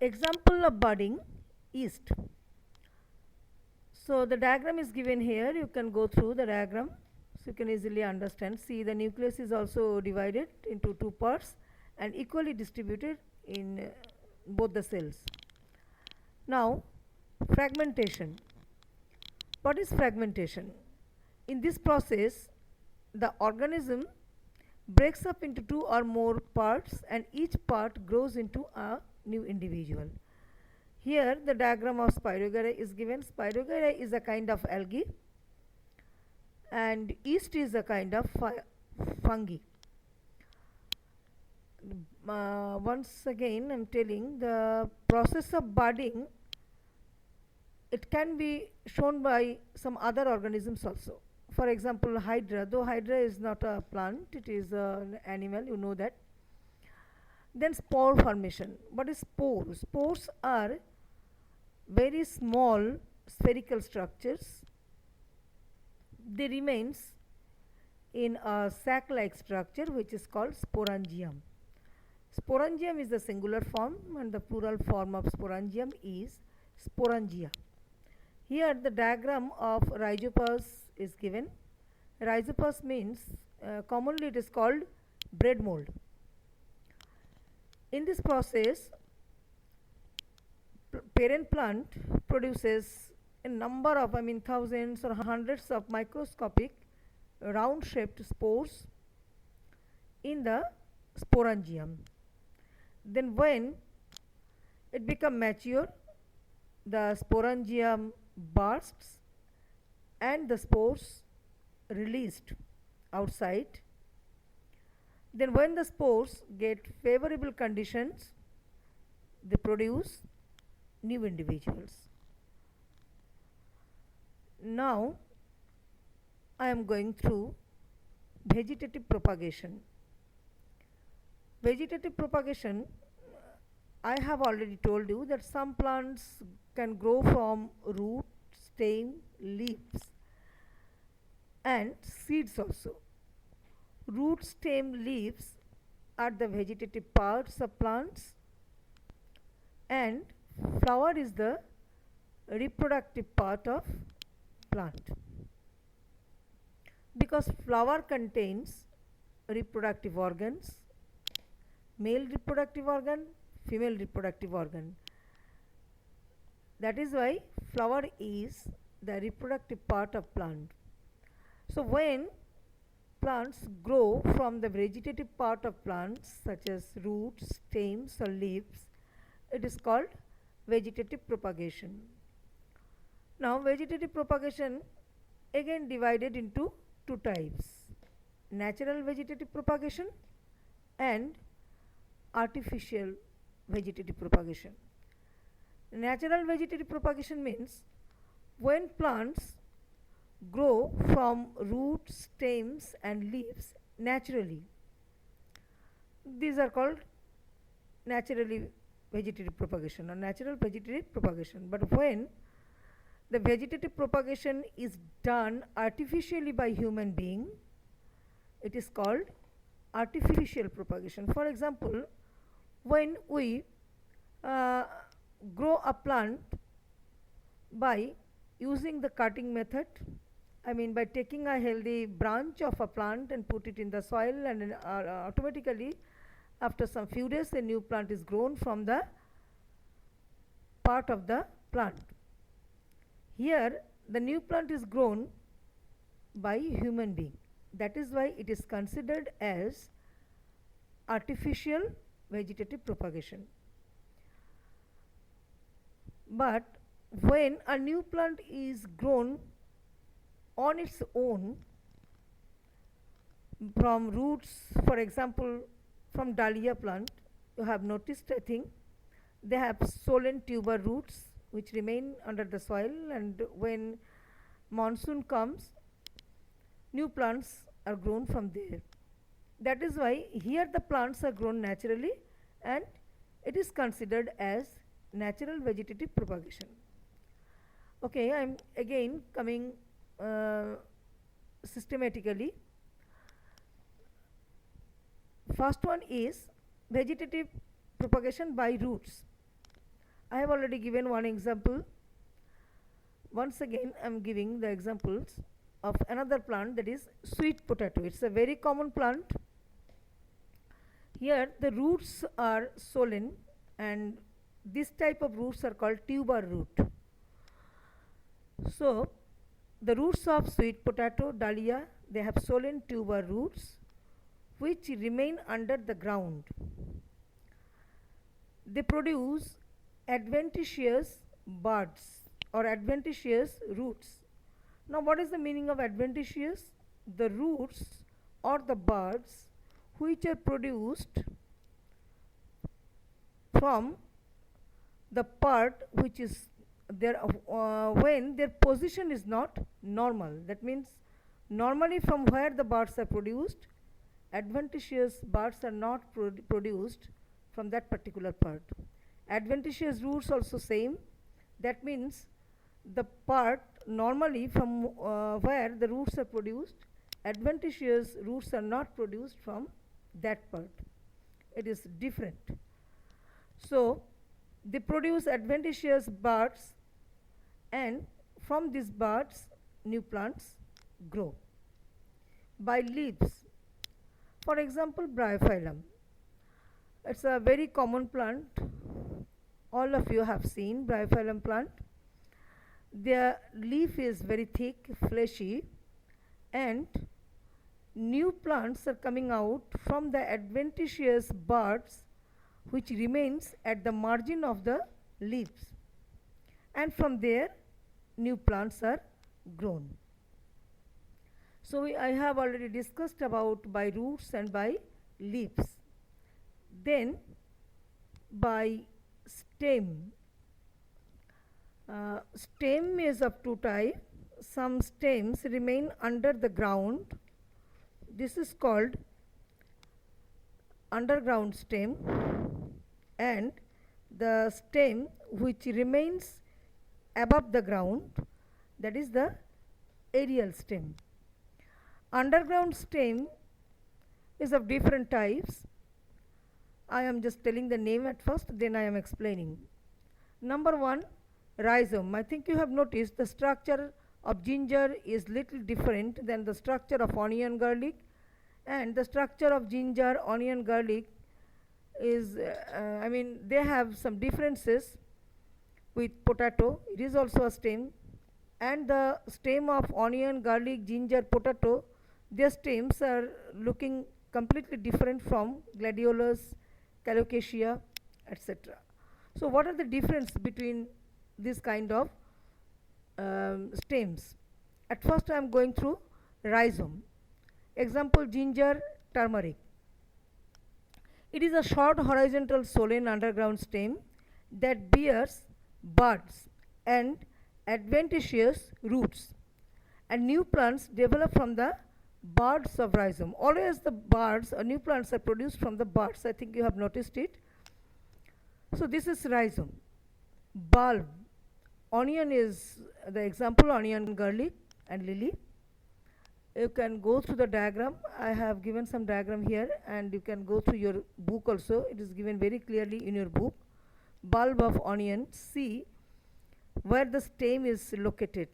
Example of budding, yeast. So the diagram is given here. You can go through the diagram so you can easily understand. See, the nucleus is also divided into two parts and equally distributed in both the cells. Now, fragmentation. What is fragmentation? In this process, the organism breaks up into two or more parts and each part grows into a new individual. Here the diagram of Spirogyra is given. Spirogyra is a kind of algae and yeast is a kind of fungi. Once again I am telling, the process of budding, it can be shown by some other organisms also. For example, hydra, though hydra is not a plant, it is an animal, you know that. Then spore formation. What is spores? Spores are very small spherical structures. They remains in a sac-like structure which is called sporangium. Sporangium is the singular form and the plural form of sporangium is sporangia. Here the diagram of rhizopus is given. Rhizopus means commonly it is called bread mold. In this process, parent plant produces a number of, thousands or hundreds of microscopic round shaped spores in the sporangium. Then when it becomes mature, the sporangium bursts and the spores released outside. Then when the spores get favorable conditions, they produce new individuals. Now I am going through vegetative propagation. Vegetative propagation, I have already told you that some plants can grow from root, stem, leaves and seeds also. Root, stem, leaves are the vegetative parts of plants and flower is the reproductive part of plant. Because flower contains reproductive organs, male reproductive organ, female reproductive organ. That is why flower is the reproductive part of plant. So when plants grow from the vegetative part of plants such as roots, stems or leaves, it is called vegetative propagation. Now vegetative propagation again divided into two types: natural vegetative propagation and artificial vegetative propagation. Natural vegetative propagation means when plants grow from roots, stems and leaves naturally. These are called naturally vegetative propagation or natural vegetative propagation. But when the vegetative propagation is done artificially by human being, it is called artificial propagation. For example, when we grow a plant by using the cutting method, by taking a healthy branch of a plant and put it in the soil, and automatically after some few days a new plant is grown from the part of the plant. Here the new plant is grown by human being. That is why it is considered as artificial vegetative propagation. But when a new plant is grown on its own from roots, for example from dahlia plant, you have noticed, I think, they have swollen tuber roots which remain under the soil, and when monsoon comes, new plants are grown from there. That is why here the plants are grown naturally and it is considered as natural vegetative propagation. Okay, I am again coming systematically. First one is vegetative propagation by roots. I have already given one example. Once again I am giving the examples of another plant, that is sweet potato. It's a very common plant. Here the roots are swollen, and this type of roots are called tuber root. So the roots of sweet potato, dahlia, they have swollen tuber roots which remain under the ground. They produce adventitious buds or adventitious roots. Now what is the meaning of adventitious? The roots or the buds which are produced from the part which is there when their position is not normal. That means normally from where the buds are produced, adventitious buds are not produced from that particular part. Adventitious roots also same. That means the part normally from where the roots are produced, adventitious roots are not produced from that part. It is different. So they produce adventitious buds, and from these buds new plants grow. By leaves, for example, bryophyllum. It's a very common plant. All of you have seen bryophyllum plant. Their leaf is very thick, fleshy, and new plants are coming out from the adventitious buds which remains at the margin of the leaves, and from there new plants are grown. So I have already discussed about by roots and by leaves. Then by stem. Stem is of two types. Some stems remain under the ground. This is called underground stem, and the stem which remains above the ground, that is the aerial stem. Underground stem is of different types. I am just telling the name at first, then I am explaining. Number one, rhizome. I think you have noticed the structure of ginger is little different than the structure of onion, garlic, and the structure of ginger, onion, garlic is they have some differences with potato. It is also a stem, and the stem of onion, garlic, ginger, potato, their stems are looking completely different from gladiolus, calocasia, etc. So what are the difference between this kind of stems? At first I am going through rhizome. Example, ginger, turmeric. It is a short horizontal swollen underground stem that bears buds and adventitious roots, and new plants develop from the buds of rhizome. Always the buds or new plants are produced from the buds. I think you have noticed it. So this is rhizome. Bulb. Onion is the example, onion, garlic, and lily. You can go through the diagram. I have given some diagram here, and you can go through your book also. It is given very clearly in your book. Bulb of onion. See where the stem is located.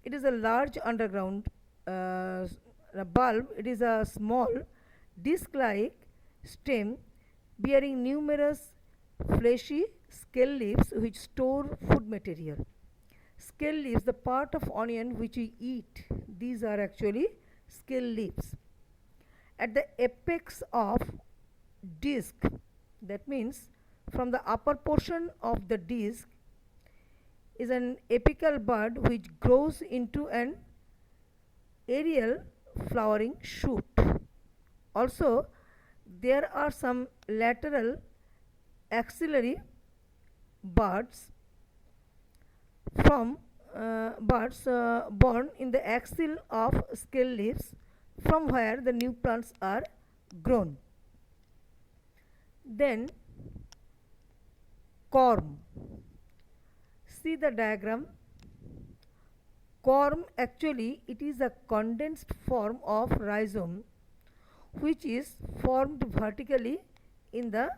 It is a large underground bulb. It is a small disc-like stem bearing numerous fleshy scale leaves which store food material. Scale leaves, the part of onion which we eat, these are actually scale leaves. At the apex of disc, that means from the upper portion of the disc is an apical bud which grows into an aerial flowering shoot. Also there are some lateral axillary buds from born in the axil of scale leaves, from where the new plants are grown. Then corm. See the diagram. Corm, actually it is a condensed form of rhizome which is formed vertically in the